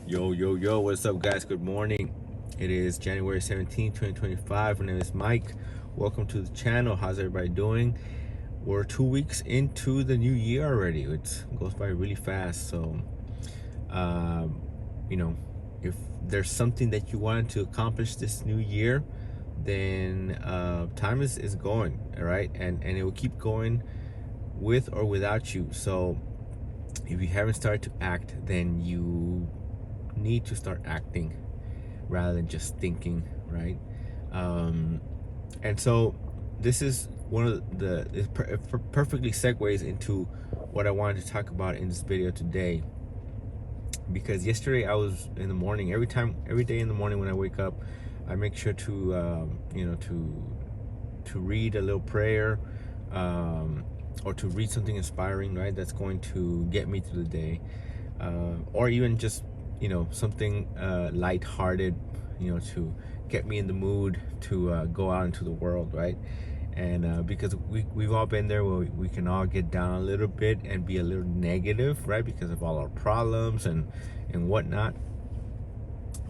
Yo, what's up, guys? Good morning. It is January 17th, 2025. My name is Mike. Welcome to the channel. How's everybody doing? We're 2 weeks into the new year already. It goes by really fast. So, um, if there's something that you wanted to accomplish this new year, then time is going, all right? And it will keep going with or without you. So, if you haven't started to act, then you need to start acting rather than just thinking, right? And so this is one of it perfectly segues into what I wanted to talk about in this video today, because yesterday I was in the morning, every day in the morning when I wake up, I make sure to to read a little prayer, or to read something inspiring, right, that's going to get me through the day, or even just something lighthearted, to get me in the mood to go out into the world, right? And because we've all been there where we can all get down a little bit and be a little negative, right, because of all our problems and whatnot.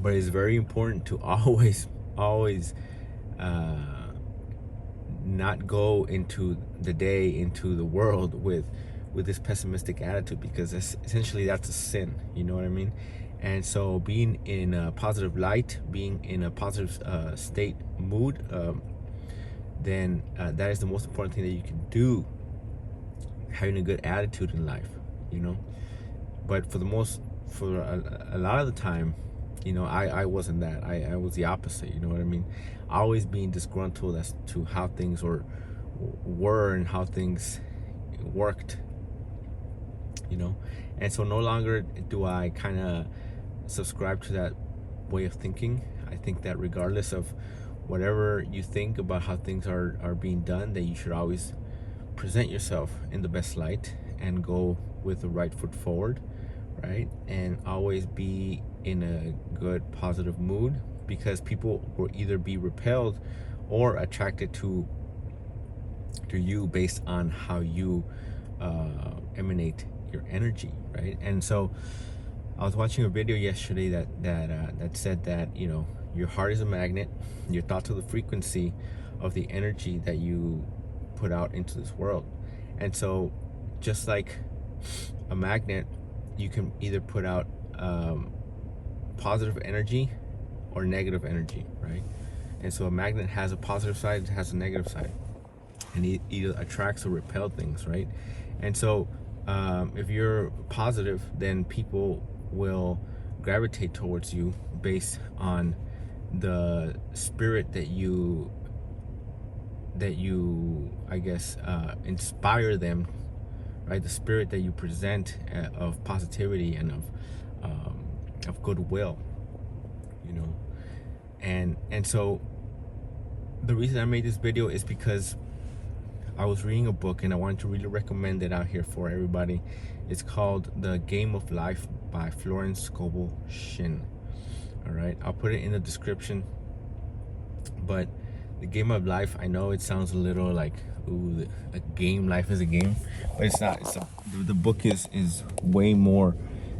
But it's very important to always not go into the day, into the world with this pessimistic attitude, because essentially that's a sin, you know what I mean? And so being in a positive light, being in a positive state mood, then that is the most important thing that you can do, having a good attitude in life, but for a lot of the time, I wasn't that. I was the opposite, you know what I mean? Always being disgruntled as to how things were and how things worked, and so no longer do I kind of subscribe to that way of thinking. I think that regardless of whatever you think about how things are being done, that you should always present yourself in the best light and go with the right foot forward, right? And always be in a good positive mood, because people will either be repelled or attracted to you based on how you emanate your energy, right? And so I was watching a video yesterday that said that your heart is a magnet, your thoughts are the frequency of the energy that you put out into this world. And so just like a magnet, you can either put out positive energy or negative energy, right? And so a magnet has a positive side, it has a negative side, and it either attracts or repels things, right? And so if you're positive, then people will gravitate towards you based on the spirit that you I guess inspire them, right? The spirit that you present of positivity and of goodwill, and so the reason I made this video is because I was reading a book and I wanted to really recommend it out here for everybody. It's called The Game of Life by Florence Scovel Shinn. All right, I'll put it in the description. But The Game of Life, I know it sounds a little like, ooh, a game, life is a game, but it's not. The book is way more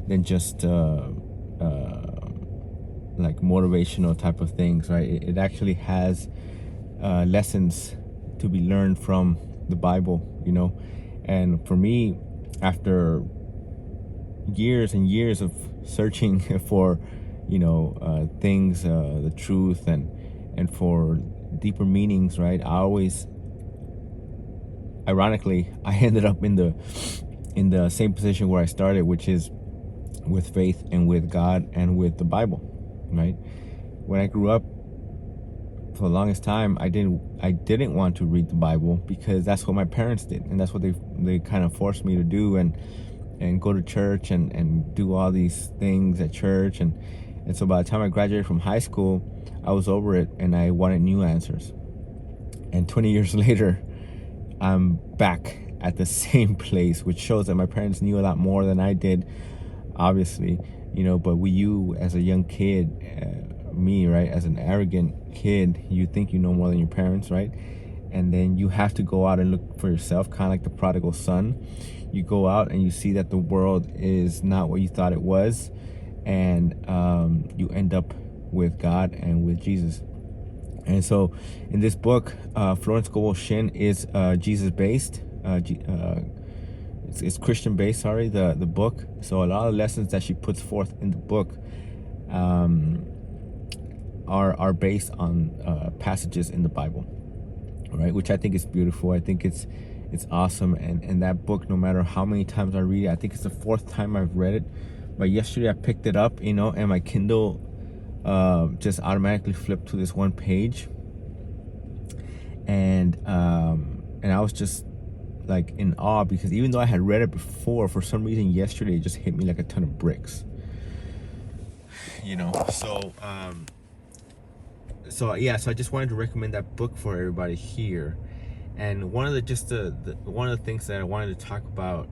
than just like motivational type of things, right? It actually has lessons to be learned from the Bible, and for me, after years and years of searching for things, the truth and for deeper meanings, right, ironically, I ended up in the same position where I started, which is with faith and with God and with the Bible, right? When I grew up, for the longest time, I didn't want to read the Bible, because that's what my parents did, and that's what they kind of forced me to do, and go to church and do all these things at church, and so by the time I graduated from high school, I was over it and I wanted new answers. And 20 years later, I'm back at the same place, which shows that my parents knew a lot more than I did, obviously, but you as a young kid, me, right, as an arrogant kid, you think you know more than your parents, right? And then you have to go out and look for yourself, kind of like the prodigal son. You go out and you see that the world is not what you thought it was, and you end up with God and with Jesus. And so in this book, Florence Scovel Shinn is Jesus based. It's Christian based, sorry, the book. So a lot of lessons that she puts forth in the book are based on passages in the Bible, right? Which I think is beautiful. I think it's awesome. And that book, no matter how many times I read it, I think it's the fourth time I've read it. But yesterday I picked it up, and my Kindle just automatically flipped to this one page, and I was just like in awe, because even though I had read it before, for some reason yesterday it just hit me like a ton of bricks. So I just wanted to recommend that book for everybody here. And one of the things that I wanted to talk about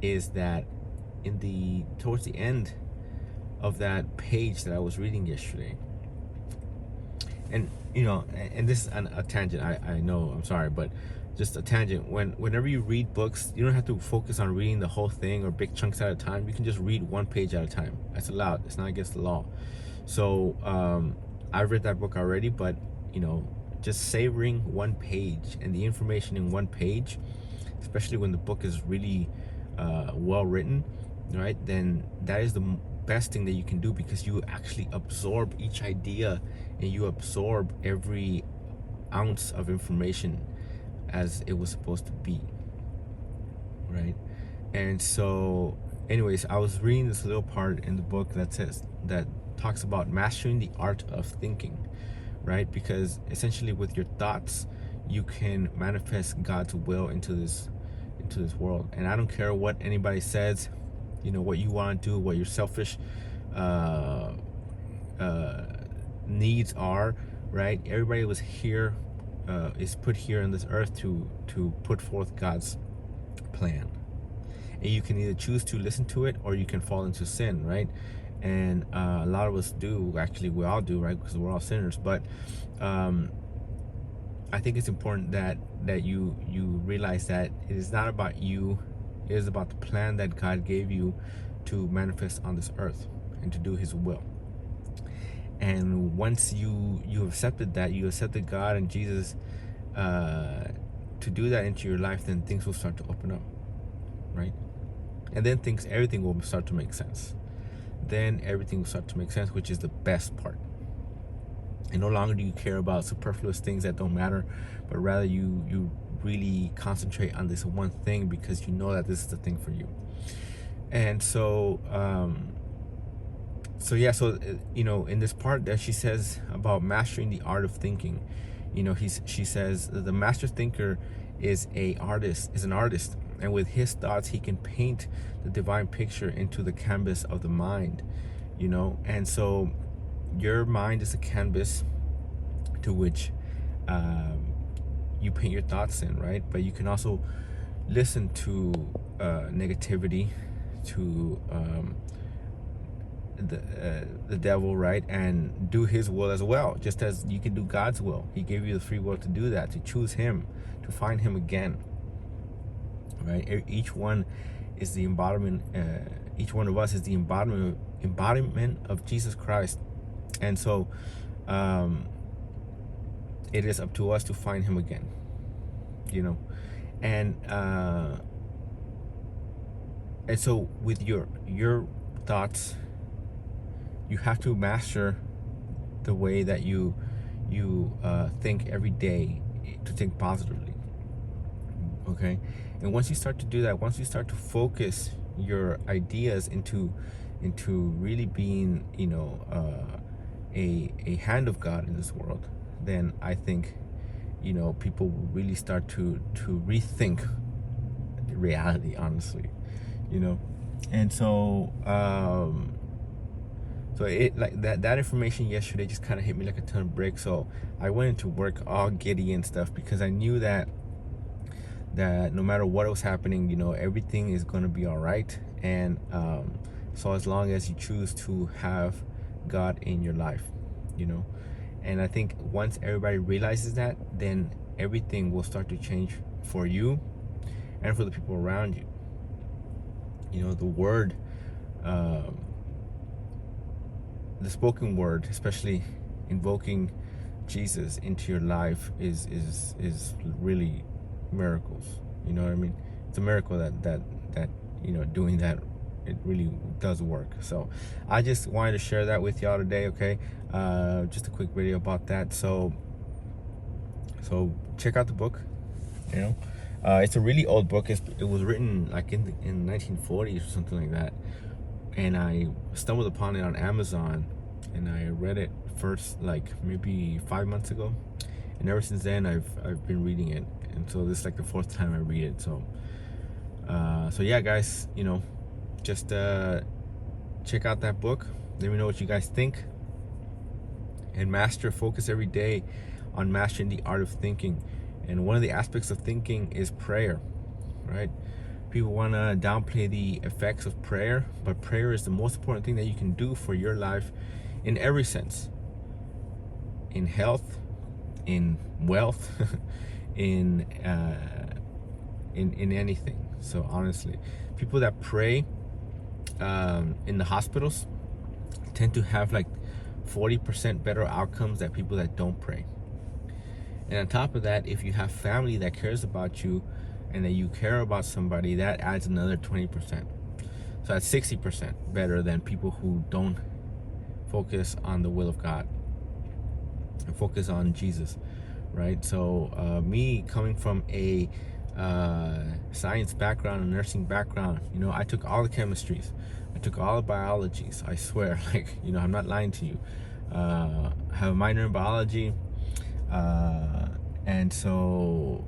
is that towards the end of that page that I was reading yesterday, and and this is a tangent, I know, I'm sorry, but just a tangent. Whenever you read books, you don't have to focus on reading the whole thing or big chunks at a time. You can just read one page at a time. That's allowed. It's not against the law. So I've read that book already, but just savoring one page and the information in one page, especially when the book is really well written, right? Then that is the best thing that you can do, because you actually absorb each idea and you absorb every ounce of information as it was supposed to be, right? And so anyways, I was reading this little part in the book that talks about mastering the art of thinking, right? Because essentially with your thoughts you can manifest God's will into this world. And I don't care what anybody says, what you want to do, what your selfish needs are, right? Everybody was here, is put here on this earth to put forth God's plan. And you can either choose to listen to it, or you can fall into sin, right? And a lot of us do. Actually, we all do, right? Because we're all sinners. But I think it's important that you realize that it is not about you. It is about the plan that God gave you to manifest on this earth and to do His will. And once you accepted that, you accepted God and Jesus to do that into your life, then things will start to open up, right? And then everything will start to make sense. Then everything will start to make sense, which is the best part. And no longer do you care about superfluous things that don't matter, but rather you really concentrate on this one thing, because you know that this is the thing for you. And so in this part that she says about mastering the art of thinking, she says the master thinker is an artist, and with his thoughts he can paint the divine picture into the canvas of the mind. And so your mind is a canvas to which you paint your thoughts in, right? But you can also listen to negativity, to the devil, right? And do his will as well, just as you can do God's will. He gave you the free will to do that, to choose Him, to find Him again, right? Each one is the embodiment. Each one of us is the embodiment of Jesus Christ. And so it is up to us to find Him again, and so with your thoughts, you have to master the way that you think every day, to think positively. Okay? And once you start to do that, once you start to focus your ideas into really being, a hand of God in this world, then I think, people will really start to rethink reality, honestly, And so so it, like that information yesterday just kind of hit me like a ton of bricks. So I went into work all giddy and stuff, because I knew that no matter what was happening, everything is going to be all right. And so as long as you choose to have God in your life, and I think once everybody realizes that, then everything will start to change for you and for the people around you. The word the spoken word, especially invoking Jesus into your life, is really miracles. You know what I mean? It's a miracle that doing that, it really does work. So I just wanted to share that with y'all today. Okay, just a quick video about that. So check out the book. You know, it's a really old book. It was written like in 1940s or something like that, and I stumbled upon it on Amazon, and I read it first like maybe 5 months ago, and ever since then I've been reading it, and so this is like the 4th time I read it. So yeah, guys, just check out that book. Let me know what you guys think, and focus every day on mastering the art of thinking. And one of the aspects of thinking is prayer, right? People want to downplay the effects of prayer, but prayer is the most important thing that you can do for your life in every sense. In health, in wealth, in anything. So honestly, people that pray in the hospitals tend to have like 40% better outcomes than people that don't pray. And on top of that, if you have family that cares about you and that you care about somebody, that adds another 20%. So that's 60% better than people who don't focus on the will of God and focus on Jesus, right? So me coming from a science background, a nursing background, I took all the chemistries, I took all the biologies, I swear, like, I'm not lying to you. I have a minor in biology, and so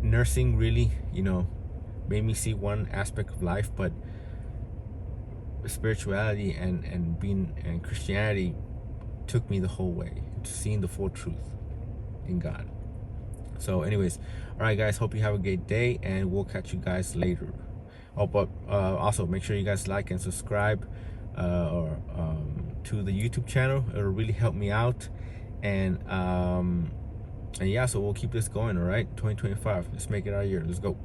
nursing really, made me see one aspect of life, but spirituality and Christianity took me the whole way to seeing the full truth in God. So anyways, all right, guys, hope you have a great day, and we'll catch you guys later. Oh, but also make sure you guys like and subscribe to the YouTube channel. It'll really help me out. And yeah, so we'll keep this going. All right, 2025, let's make it our year. Let's go.